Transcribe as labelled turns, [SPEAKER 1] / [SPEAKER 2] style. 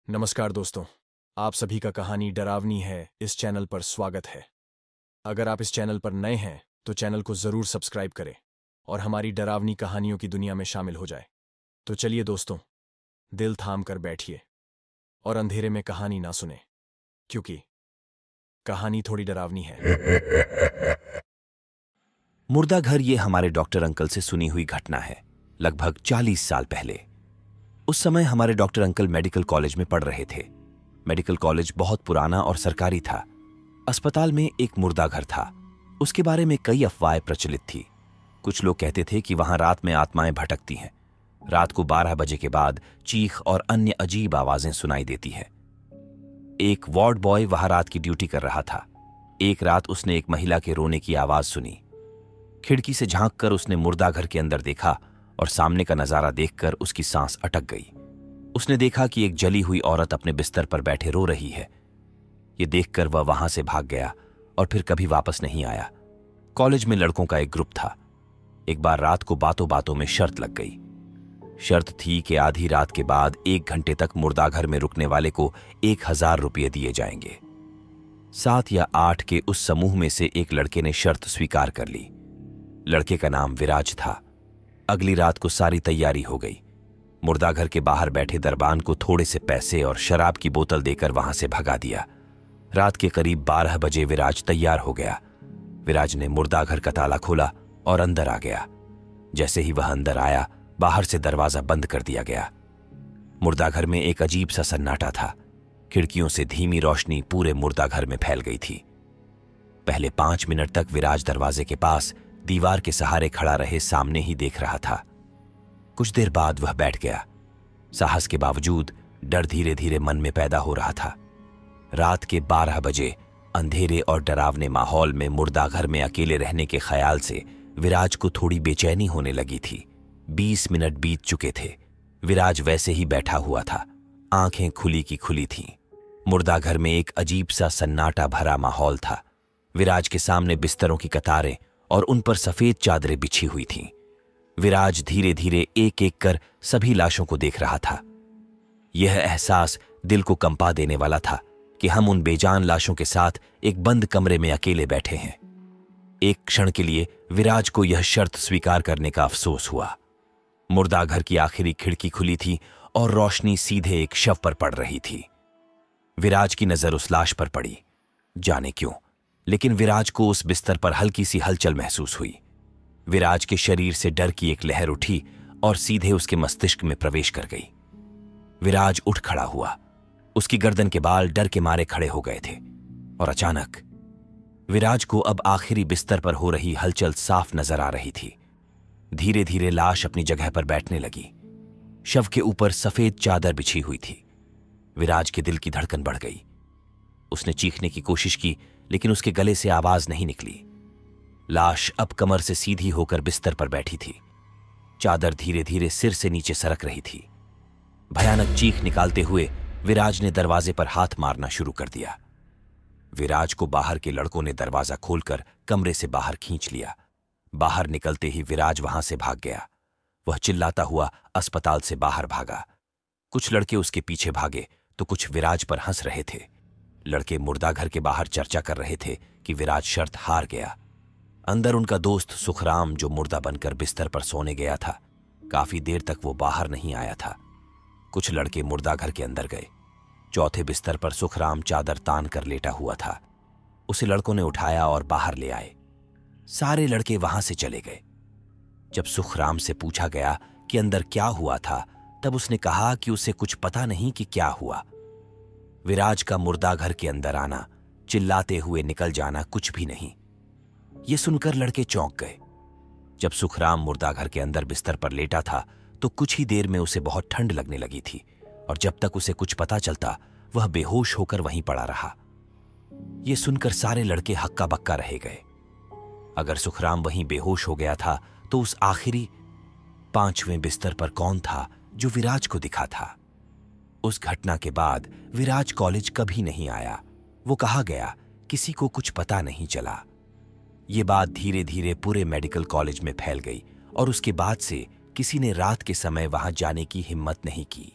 [SPEAKER 1] नमस्कार दोस्तों, आप सभी का कहानी डरावनी है इस चैनल पर स्वागत है। अगर आप इस चैनल पर नए हैं तो चैनल को जरूर सब्सक्राइब करें और हमारी डरावनी कहानियों की दुनिया में शामिल हो जाए। तो चलिए दोस्तों, दिल थाम कर बैठिए और अंधेरे में कहानी ना सुने, क्योंकि कहानी थोड़ी डरावनी है।
[SPEAKER 2] मुर्दा घर ये हमारे डॉक्टर अंकल से सुनी हुई घटना है, लगभग 40 साल पहले। उस समय हमारे डॉक्टर अंकल मेडिकल कॉलेज में पढ़ रहे थे। मेडिकल कॉलेज बहुत पुराना और सरकारी था। अस्पताल में एक मुर्दा घर था। उसके बारे में कई अफवाहें प्रचलित थी। कुछ लोग कहते थे कि वहां रात में आत्माएं भटकती हैं। रात को 12 बजे के बाद चीख और अन्य अजीब आवाजें सुनाई देती हैं। एक वार्ड बॉय वहां रात की ड्यूटी कर रहा था। एक रात उसने एक महिला के रोने की आवाज सुनी। खिड़की से झांककर उसने मुर्दा घर के अंदर देखा और सामने का नजारा देखकर उसकी सांस अटक गई। उसने देखा कि एक जली हुई औरत अपने बिस्तर पर बैठे रो रही है। यह देखकर वह वहां से भाग गया और फिर कभी वापस नहीं आया। कॉलेज में लड़कों का एक ग्रुप था। एक बार रात को बातों बातों में शर्त लग गई। शर्त थी कि आधी रात के बाद 1 घंटे तक मुर्दा घर में रुकने वाले को 1000 रुपये दिए जाएंगे। 7 या 8 के उस समूह में से एक लड़के ने शर्त स्वीकार कर ली। लड़के का नाम विराज था। अगली रात को सारी तैयारी हो गई। मुर्दा घर के बाहर बैठे दरबान को थोड़े से पैसे और शराब की बोतल देकर वहां से भगा दिया। रात के करीब 12 बजे विराज तैयार हो गया। विराज ने मुर्दा घर का ताला खोला और अंदर आ गया। जैसे ही वह अंदर आया, बाहर से दरवाजा बंद कर दिया गया। मुर्दा घर में एक अजीब सा सन्नाटा था। खिड़कियों से धीमी रोशनी पूरे मुर्दा घर में फैल गई थी। पहले 5 मिनट तक विराज दरवाजे के पास दीवार के सहारे खड़ा रहे सामने ही देख रहा था। कुछ देर बाद वह बैठ गया। साहस के बावजूद डर धीरे धीरे मन में पैदा हो रहा था। रात के 12 बजे अंधेरे और डरावने माहौल में मुर्दा घर में अकेले रहने के ख्याल से विराज को थोड़ी बेचैनी होने लगी थी। 20 मिनट बीत चुके थे। विराज वैसे ही बैठा हुआ था, आंखें खुली की खुली थीं। मुर्दा घर में एक अजीब सा सन्नाटा भरा माहौल था। विराज के सामने बिस्तरों की कतारें और उन पर सफेद चादरें बिछी हुई थीं। विराज धीरे धीरे एक एक कर सभी लाशों को देख रहा था। यह एहसास दिल को कंपा देने वाला था कि हम उन बेजान लाशों के साथ एक बंद कमरे में अकेले बैठे हैं। एक क्षण के लिए विराज को यह शर्त स्वीकार करने का अफसोस हुआ। मुर्दा घर की आखिरी खिड़की खुली थी और रोशनी सीधे एक शव पर पड़ रही थी। विराज की नजर उस लाश पर पड़ी। जाने क्यों, लेकिन विराज को उस बिस्तर पर हल्की सी हलचल महसूस हुई। विराज के शरीर से डर की एक लहर उठी और सीधे उसके मस्तिष्क में प्रवेश कर गई। विराज उठ खड़ा हुआ। उसकी गर्दन के बाल डर के मारे खड़े हो गए थे और अचानक विराज को अब आखिरी बिस्तर पर हो रही हलचल साफ नजर आ रही थी। धीरे धीरे लाश अपनी जगह पर बैठने लगी। शव के ऊपर सफेद चादर बिछी हुई थी। विराज के दिल की धड़कन बढ़ गई। उसने चीखने की कोशिश की, लेकिन उसके गले से आवाज नहीं निकली। लाश अब कमर से सीधी होकर बिस्तर पर बैठी थी। चादर धीरे धीरे सिर से नीचे सरक रही थी। भयानक चीख निकालते हुए विराज ने दरवाजे पर हाथ मारना शुरू कर दिया। विराज को बाहर के लड़कों ने दरवाजा खोलकर कमरे से बाहर खींच लिया। बाहर निकलते ही विराज वहां से भाग गया। वह चिल्लाता हुआ अस्पताल से बाहर भागा। कुछ लड़के उसके पीछे भागे तो कुछ विराज पर हंस रहे थे। लड़के मुर्दा घर के बाहर चर्चा कर रहे थे कि विराज शर्त हार गया। अंदर उनका दोस्त सुखराम, जो मुर्दा बनकर बिस्तर पर सोने गया था, काफी देर तक वो बाहर नहीं आया था। कुछ लड़के मुर्दा घर के अंदर गए। चौथे बिस्तर पर सुखराम चादर तान कर लेटा हुआ था। उसे लड़कों ने उठाया और बाहर ले आए। सारे लड़के वहां से चले गए। जब सुखराम से पूछा गया कि अंदर क्या हुआ था, तब उसने कहा कि उसे कुछ पता नहीं कि क्या हुआ। विराज का मुर्दा घर के अंदर आना, चिल्लाते हुए निकल जाना कुछ भी नहीं। यह सुनकर लड़के चौंक गए। जब सुखराम मुर्दा घर के अंदर बिस्तर पर लेटा था तो कुछ ही देर में उसे बहुत ठंड लगने लगी थी और जब तक उसे कुछ पता चलता वह बेहोश होकर वहीं पड़ा रहा। यह सुनकर सारे लड़के हक्का बक्का रह गए। अगर सुखराम वहीं बेहोश हो गया था तो उस आखिरी 5वें बिस्तर पर कौन था जो विराज को दिखा था? उस घटना के बाद विराज कॉलेज कभी नहीं आया। वो कहा गया, किसी को कुछ पता नहीं चला। ये बात धीरे धीरे पूरे मेडिकल कॉलेज में फैल गई और उसके बाद से किसी ने रात के समय वहां जाने की हिम्मत नहीं की।